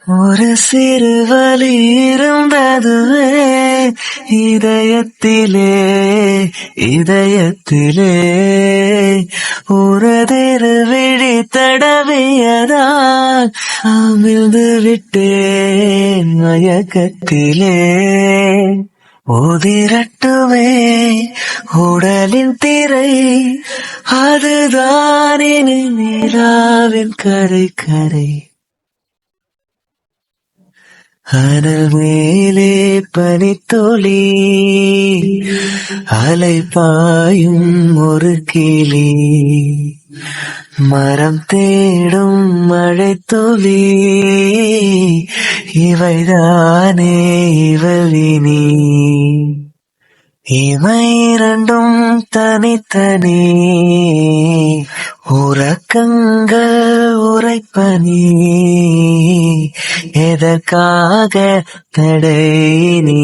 ஒரு சிறு வலி இருந்ததுவே இதயத்திலே இதயத்திலே உறதிரு விழி தடவியதால் அமிழ்ந்து விட்டேன் மயக்கத்திலே. உதிரட்டுமே உடலின் திரை, அதுதான் இனி நிலாவின் கரை கரை. அனல் மேலே பனித்தொளி, அலை பாயும் ஒரு கிளி, மரம் தேடும் மழைத்துளி, இவைதானே இவளினி. இமை இரண்டும் தனித்தனி, உறக்கங்கள் உரைப்பனி, எதற்காக தடை நீ?